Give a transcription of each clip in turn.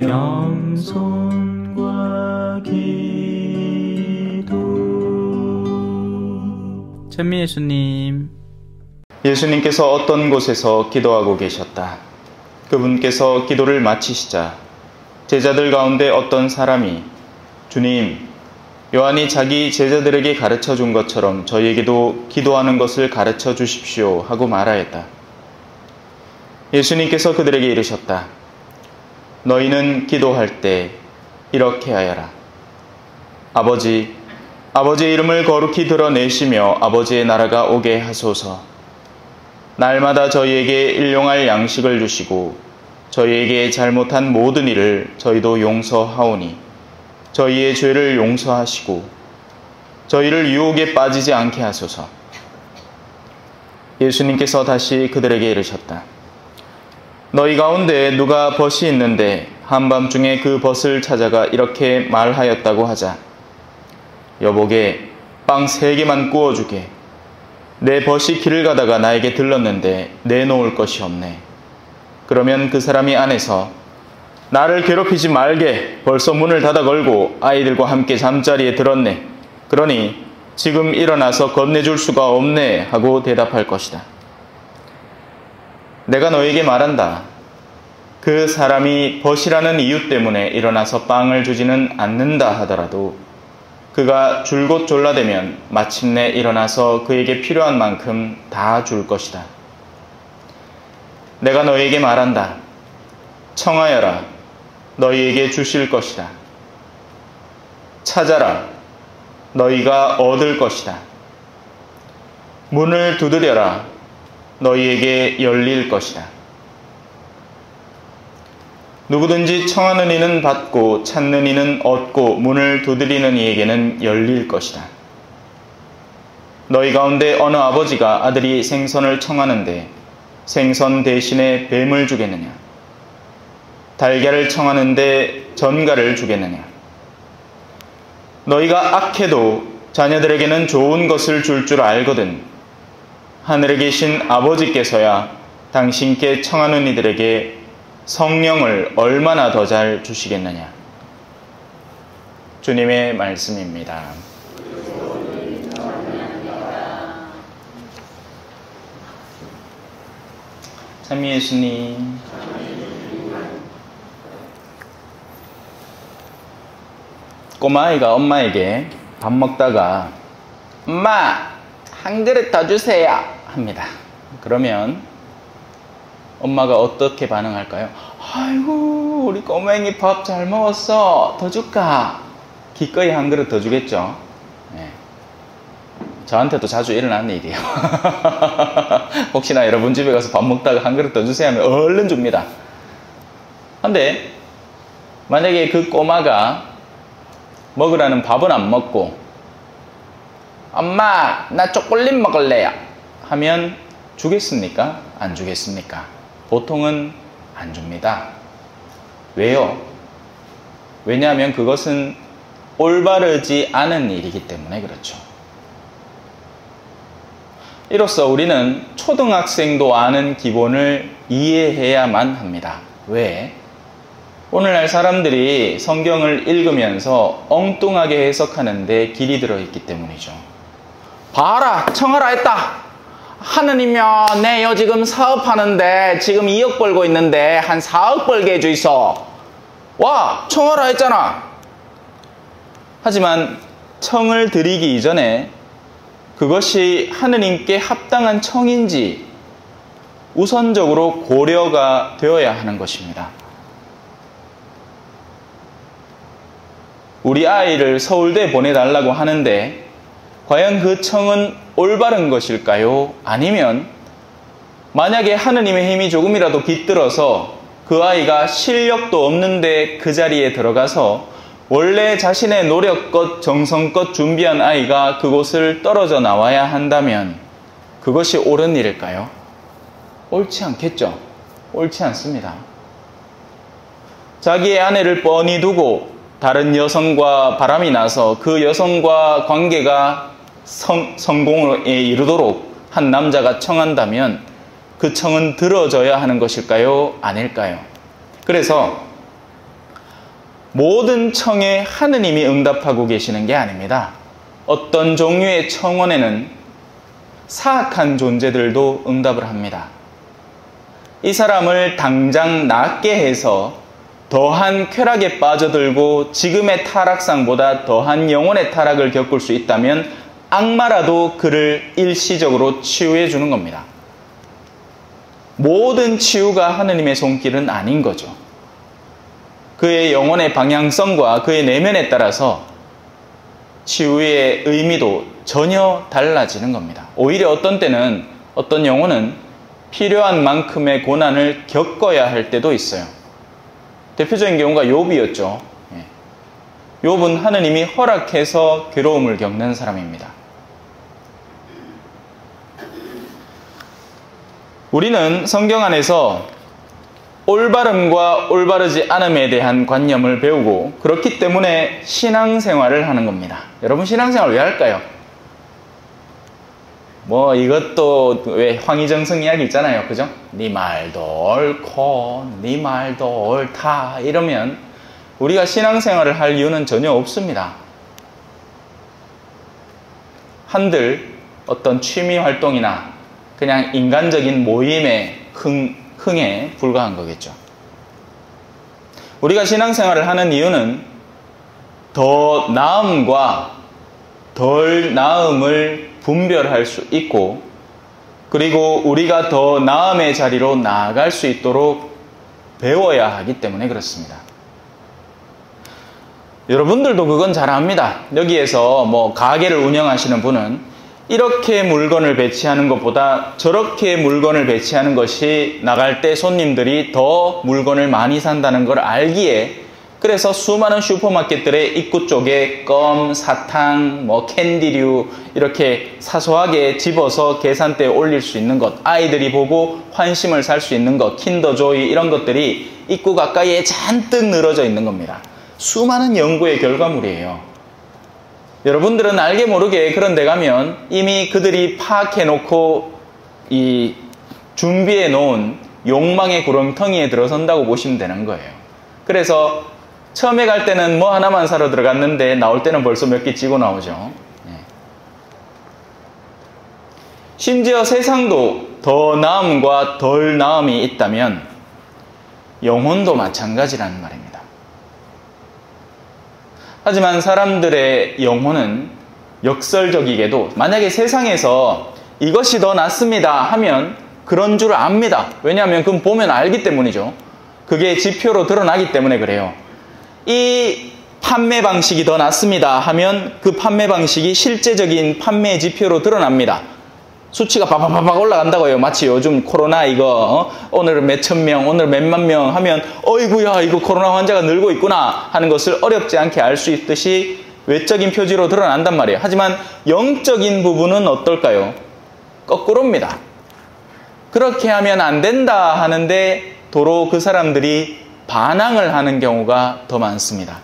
영손과 기도. 찬미 예수님. 예수님께서 어떤 곳에서 기도하고 계셨다. 그분께서 기도를 마치시자 제자들 가운데 어떤 사람이 주님, 요한이 자기 제자들에게 가르쳐 준 것처럼 저희에게도 기도하는 것을 가르쳐 주십시오 하고 말하였다. 예수님께서 그들에게 이르셨다. 너희는 기도할 때 이렇게 하여라. 아버지, 아버지의 이름을 거룩히 드러내시며 아버지의 나라가 오게 하소서. 날마다 저희에게 일용할 양식을 주시고 저희에게 잘못한 모든 일을 저희도 용서하오니 저희의 죄를 용서하시고 저희를 유혹에 빠지지 않게 하소서. 예수님께서 다시 그들에게 이르셨다. 너희 가운데 누가 벗이 있는데 한밤중에 그 벗을 찾아가 이렇게 말하였다고 하자. 여보게, 빵 3개만 구워주게. 내 벗이 길을 가다가 나에게 들렀는데 내놓을 것이 없네. 그러면 그 사람이 안에서 나를 괴롭히지 말게, 벌써 문을 닫아 걸고 아이들과 함께 잠자리에 들었네. 그러니 지금 일어나서 건네줄 수가 없네 하고 대답할 것이다. 내가 너에게 말한다. 그 사람이 벗이라는 이유 때문에 일어나서 빵을 주지는 않는다 하더라도 그가 줄곧 졸라대면 마침내 일어나서 그에게 필요한 만큼 다 줄 것이다. 내가 너에게 말한다. 청하여라. 너희에게 주실 것이다. 찾아라. 너희가 얻을 것이다. 문을 두드려라. 너희에게 열릴 것이다. 누구든지 청하는 이는 받고 찾는 이는 얻고 문을 두드리는 이에게는 열릴 것이다. 너희 가운데 어느 아버지가 아들이 생선을 청하는데 생선 대신에 뱀을 주겠느냐? 달걀을 청하는데 전갈을 주겠느냐? 너희가 악해도 자녀들에게는 좋은 것을 줄 줄 알거든. 하늘에 계신 아버지께서야 당신께 청하는 이들에게 성령을 얼마나 더 잘 주시겠느냐. 주님의 말씀입니다. 찬미 예수님. 꼬마아이가 엄마에게 밥 먹다가 엄마, 한 그릇 더 주세요 합니다. 그러면 엄마가 어떻게 반응할까요? 아이고, 우리 꼬맹이 밥 잘 먹었어. 더 줄까? 기꺼이 한 그릇 더 주겠죠. 네. 저한테도 자주 일어나는 일이에요. 혹시나 여러분 집에 가서 밥 먹다가 한 그릇 더 주세요 하면 얼른 줍니다. 근데 만약에 그 꼬마가 먹으라는 밥은 안 먹고 엄마, 나 초콜릿 먹을래요 하면 주겠습니까? 안 주겠습니까? 보통은 안 줍니다. 왜요? 왜냐하면 그것은 올바르지 않은 일이기 때문에 그렇죠. 이로써 우리는 초등학생도 아는 기본을 이해해야만 합니다. 왜? 오늘날 사람들이 성경을 읽으면서 엉뚱하게 해석하는데 길이 들어있기 때문이죠. 봐라, 청하라 했다. 하느님이여, 내요 지금 사업하는데 지금 2억 벌고 있는데 한 4억 벌게 해주이소. 와, 청하라 했잖아. 하지만 청을 드리기 이전에 그것이 하느님께 합당한 청인지 우선적으로 고려가 되어야 하는 것입니다. 우리 아이를 서울대 보내달라고 하는데 과연 그 청은 올바른 것일까요? 아니면 만약에 하느님의 힘이 조금이라도 깃들어서 그 아이가 실력도 없는데 그 자리에 들어가서 원래 자신의 노력껏 정성껏 준비한 아이가 그곳을 떨어져 나와야 한다면 그것이 옳은 일일까요? 옳지 않겠죠. 옳지 않습니다. 자기의 아내를 뻔히 두고 다른 여성과 바람이 나서 그 여성과 관계가 성공에 이르도록 한 남자가 청한다면 그 청은 들어져야 하는 것일까요? 아닐까요? 그래서 모든 청에 하느님이 응답하고 계시는 게 아닙니다. 어떤 종류의 청원에는 사악한 존재들도 응답을 합니다. 이 사람을 당장 낫게 해서 더한 쾌락에 빠져들고 지금의 타락상보다 더한 영혼의 타락을 겪을 수 있다면 악마라도 그를 일시적으로 치유해 주는 겁니다. 모든 치유가 하느님의 손길은 아닌 거죠. 그의 영혼의 방향성과 그의 내면에 따라서 치유의 의미도 전혀 달라지는 겁니다. 오히려 어떤 때는 어떤 영혼은 필요한 만큼의 고난을 겪어야 할 때도 있어요. 대표적인 경우가 욥이었죠. 욥은 하느님이 허락해서 괴로움을 겪는 사람입니다. 우리는 성경 안에서 올바름과 올바르지 않음에 대한 관념을 배우고 그렇기 때문에 신앙생활을 하는 겁니다. 여러분 신앙생활 왜 할까요? 뭐 이것도 왜 황희정성 이야기 있잖아요. 그죠? 네 말도 옳고 네 말도 옳다 이러면 우리가 신앙생활을 할 이유는 전혀 없습니다. 한들 어떤 취미활동이나 그냥 인간적인 모임의 흥에 불과한 거겠죠. 우리가 신앙생활을 하는 이유는 더 나음과 덜 나음을 분별할 수 있고 그리고 우리가 더 나음의 자리로 나아갈 수 있도록 배워야 하기 때문에 그렇습니다. 여러분들도 그건 잘 압니다. 여기에서 뭐 가게를 운영하시는 분은 이렇게 물건을 배치하는 것보다 저렇게 물건을 배치하는 것이 나갈 때 손님들이 더 물건을 많이 산다는 걸 알기에 그래서 수많은 슈퍼마켓들의 입구 쪽에 껌, 사탕, 뭐 캔디류 이렇게 사소하게 집어서 계산대에 올릴 수 있는 것, 아이들이 보고 환심을 살 수 있는 것, 킨더조이 이런 것들이 입구 가까이에 잔뜩 늘어져 있는 겁니다. 수많은 연구의 결과물이에요. 여러분들은 알게 모르게 그런 데 가면 이미 그들이 파악해놓고 이 준비해 놓은 욕망의 구렁텅이에 들어선다고 보시면 되는 거예요. 그래서 처음에 갈 때는 뭐 하나만 사러 들어갔는데 나올 때는 벌써 몇 개 찌고 나오죠. 심지어 세상도 더 나음과 덜 나음이 있다면 영혼도 마찬가지라는 말입니다. 하지만 사람들의 영혼은 역설적이게도 만약에 세상에서 이것이 더 낫습니다 하면 그런 줄 압니다. 왜냐하면 그건 보면 알기 때문이죠. 그게 지표로 드러나기 때문에 그래요. 이 판매 방식이 더 낫습니다 하면 그 판매 방식이 실제적인 판매 지표로 드러납니다. 수치가 바바바박 올라간다고요. 마치 요즘 코로나 이거 오늘은 몇천 명, 오늘 몇만 명 하면 어이구야 이거 코로나 환자가 늘고 있구나 하는 것을 어렵지 않게 알 수 있듯이 외적인 표지로 드러난단 말이에요. 하지만 영적인 부분은 어떨까요? 거꾸로입니다. 그렇게 하면 안 된다 하는데 도로 그 사람들이 반항을 하는 경우가 더 많습니다.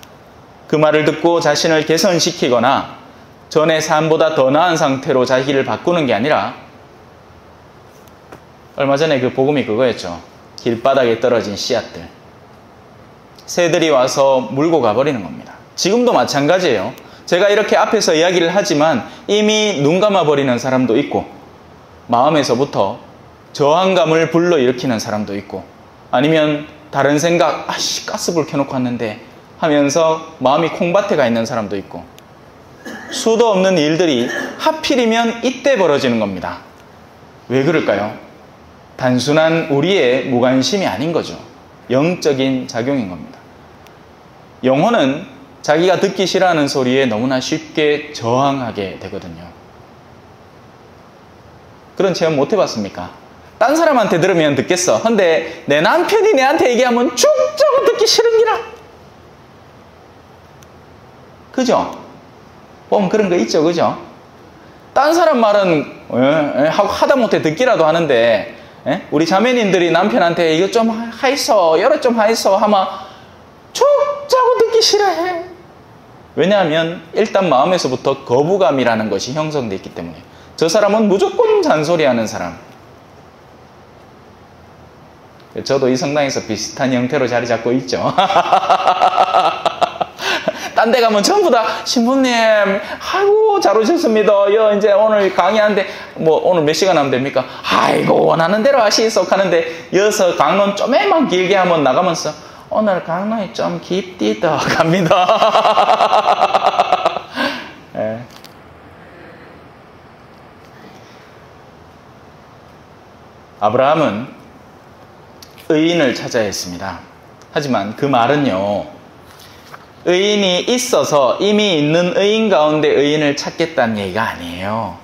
그 말을 듣고 자신을 개선시키거나 전의 삶보다 더 나은 상태로 자기를 바꾸는 게 아니라 얼마 전에 그 복음이 그거였죠. 길바닥에 떨어진 씨앗들. 새들이 와서 물고 가버리는 겁니다. 지금도 마찬가지예요. 제가 이렇게 앞에서 이야기를 하지만 이미 눈 감아버리는 사람도 있고 마음에서부터 저항감을 불러일으키는 사람도 있고 아니면 다른 생각, 아씨 가스불 켜놓고 왔는데 하면서 마음이 콩밭에 가 있는 사람도 있고 수도 없는 일들이 하필이면 이때 벌어지는 겁니다. 왜 그럴까요? 단순한 우리의 무관심이 아닌 거죠. 영적인 작용인 겁니다. 영혼은 자기가 듣기 싫어하는 소리에 너무나 쉽게 저항하게 되거든요. 그런 체험 못 해봤습니까? 딴 사람한테 들으면 듣겠어. 근데 내 남편이 내한테 얘기하면 쭉쭉 듣기 싫은기라. 그죠? 보면 그런 거 있죠. 그죠? 딴 사람 말은 하다못해 듣기라도 하는데 우리 자매님들이 남편한테 이거 좀 하이소 여러 좀 하이소 하면 쭉자고 듣기 싫어해. 왜냐하면 일단 마음에서부터 거부감이라는 것이 형성되어 있기 때문에 저 사람은 무조건 잔소리하는 사람. 저도 이 성당에서 비슷한 형태로 자리 잡고 있죠. 딴 데 가면 전부 다 신부님, 아이고 잘 오셨습니다. 이제 오늘 강의하는데 뭐 오늘 몇 시간 하면 됩니까? 아이고 원하는 대로 하시소 하는데 여기서 강론 좀만 길게 한번 나가면서 오늘 강론이 좀 깊디다 갑니다. 네. 아브라함은 의인을 찾아야 했습니다. 하지만 그 말은요, 의인이 있어서 이미 있는 의인 가운데 의인을 찾겠다는 얘기가 아니에요.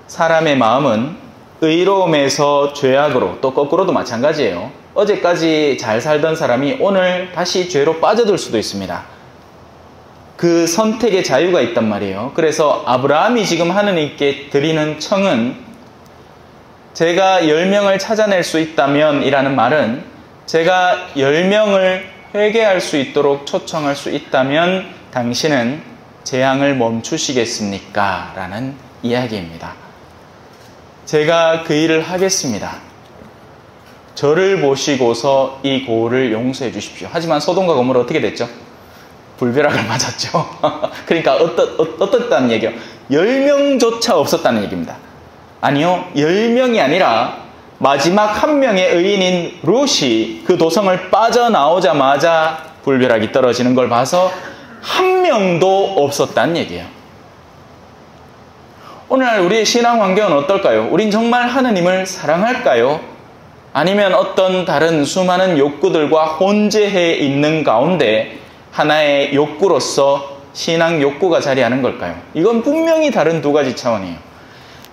사람의 마음은 의로움에서 죄악으로, 또 거꾸로도 마찬가지예요. 어제까지 잘 살던 사람이 오늘 다시 죄로 빠져들 수도 있습니다. 그 선택의 자유가 있단 말이에요. 그래서 아브라함이 지금 하느님께 드리는 청은 제가 10명을 찾아낼 수 있다면 이라는 말은 제가 10명을 회개할 수 있도록 초청할 수 있다면 당신은 재앙을 멈추시겠습니까? 라는 이야기입니다. 제가 그 일을 하겠습니다. 저를 보시고서 이 고을을 용서해 주십시오. 하지만 소돔과 고모라 어떻게 됐죠? 불벼락을 맞았죠. 그러니까 어떻다는 얘기요? 10명조차 없었다는 얘기입니다. 아니요, 10명이 아니라 마지막 1명의 의인인 롯이 그 도성을 빠져나오자마자 불벼락이 떨어지는 걸 봐서 1명도 없었다는 얘기예요. 오늘날 우리의 신앙 환경은 어떨까요? 우린 정말 하느님을 사랑할까요? 아니면 어떤 다른 수많은 욕구들과 혼재해 있는 가운데 하나의 욕구로서 신앙 욕구가 자리하는 걸까요? 이건 분명히 다른 두 가지 차원이에요.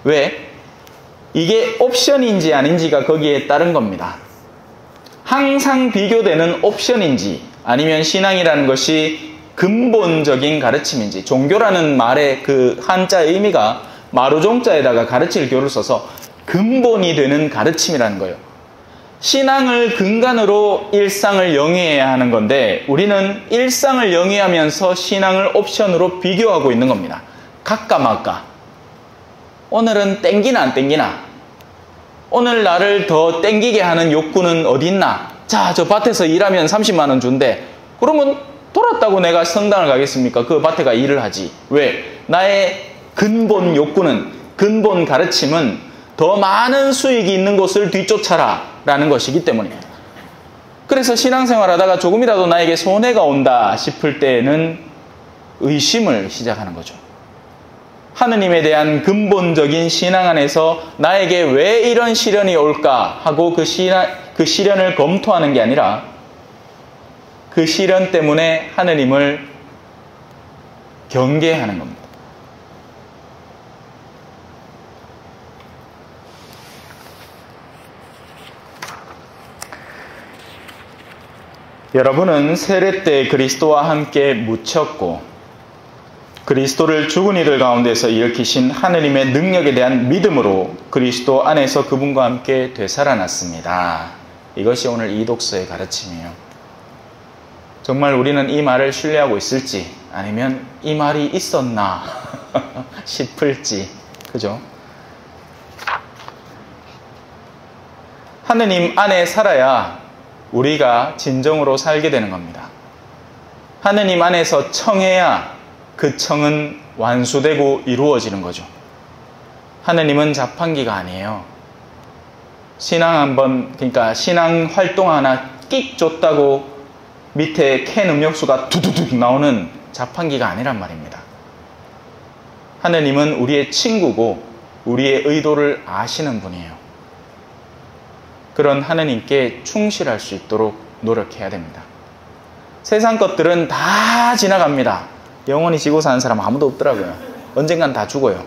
왜? 이게 옵션인지 아닌지가 거기에 따른 겁니다. 항상 비교되는 옵션인지 아니면 신앙이라는 것이 근본적인 가르침인지, 종교라는 말의 그 한자의 의미가 마루종자에다가 가르칠 교를 써서 근본이 되는 가르침이라는 거예요. 신앙을 근간으로 일상을 영위해야 하는 건데 우리는 일상을 영위하면서 신앙을 옵션으로 비교하고 있는 겁니다. 각까 막까. 오늘은 땡기나 안 땡기나? 오늘 나를 더 땡기게 하는 욕구는 어디 있나? 자, 저 밭에서 일하면 30만 원 준대. 그러면 돌았다고 내가 성당을 가겠습니까? 그 밭에가 일을 하지. 왜? 나의 근본 욕구는, 근본 가르침은 더 많은 수익이 있는 곳을 뒤쫓아라 라는 것이기 때문입니다. 그래서 신앙생활 하다가 조금이라도 나에게 손해가 온다 싶을 때에는 의심을 시작하는 거죠. 하느님에 대한 근본적인 신앙 안에서 나에게 왜 이런 시련이 올까 하고 그 시련을 검토하는 게 아니라 그 시련 때문에 하느님을 경계하는 겁니다. 여러분은 세례 때 그리스도와 함께 묻혔고 그리스도를 죽은 이들 가운데서 일으키신 하느님의 능력에 대한 믿음으로 그리스도 안에서 그분과 함께 되살아났습니다. 이것이 오늘 이 독서의 가르침이에요. 정말 우리는 이 말을 신뢰하고 있을지 아니면 이 말이 있었나 싶을지, 그죠? 하느님 안에 살아야 우리가 진정으로 살게 되는 겁니다. 하느님 안에서 청해야 그 청은 완수되고 이루어지는 거죠. 하느님은 자판기가 아니에요. 신앙 한번, 그러니까 신앙 활동 하나 끽 줬다고 밑에 캔 음료수가 두두둑 나오는 자판기가 아니란 말입니다. 하느님은 우리의 친구고 우리의 의도를 아시는 분이에요. 그런 하느님께 충실할 수 있도록 노력해야 됩니다. 세상 것들은 다 지나갑니다. 영원히 지고 사는 사람 아무도 없더라고요. 언젠간 다 죽어요.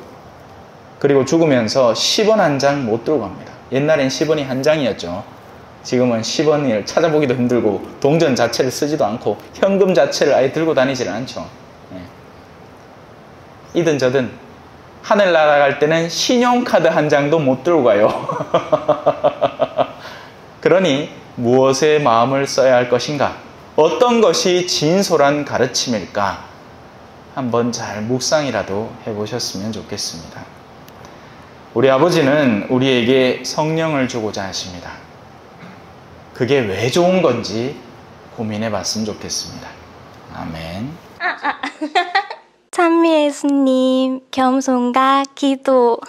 그리고 죽으면서 10원 한 장 못 들고 갑니다. 옛날엔 10원이 한 장이었죠. 지금은 10원을 찾아보기도 힘들고 동전 자체를 쓰지도 않고 현금 자체를 아예 들고 다니질 않죠. 이든 저든 하늘 날아갈 때는 신용카드 한 장도 못 들고 가요. 그러니 무엇에 마음을 써야 할 것인가? 어떤 것이 진솔한 가르침일까? 한번 잘 묵상이라도 해보셨으면 좋겠습니다. 우리 아버지는 우리에게 성령을 주고자 하십니다. 그게 왜 좋은 건지 고민해 봤으면 좋겠습니다. 아멘. 찬미 예수님, 겸손과 기도.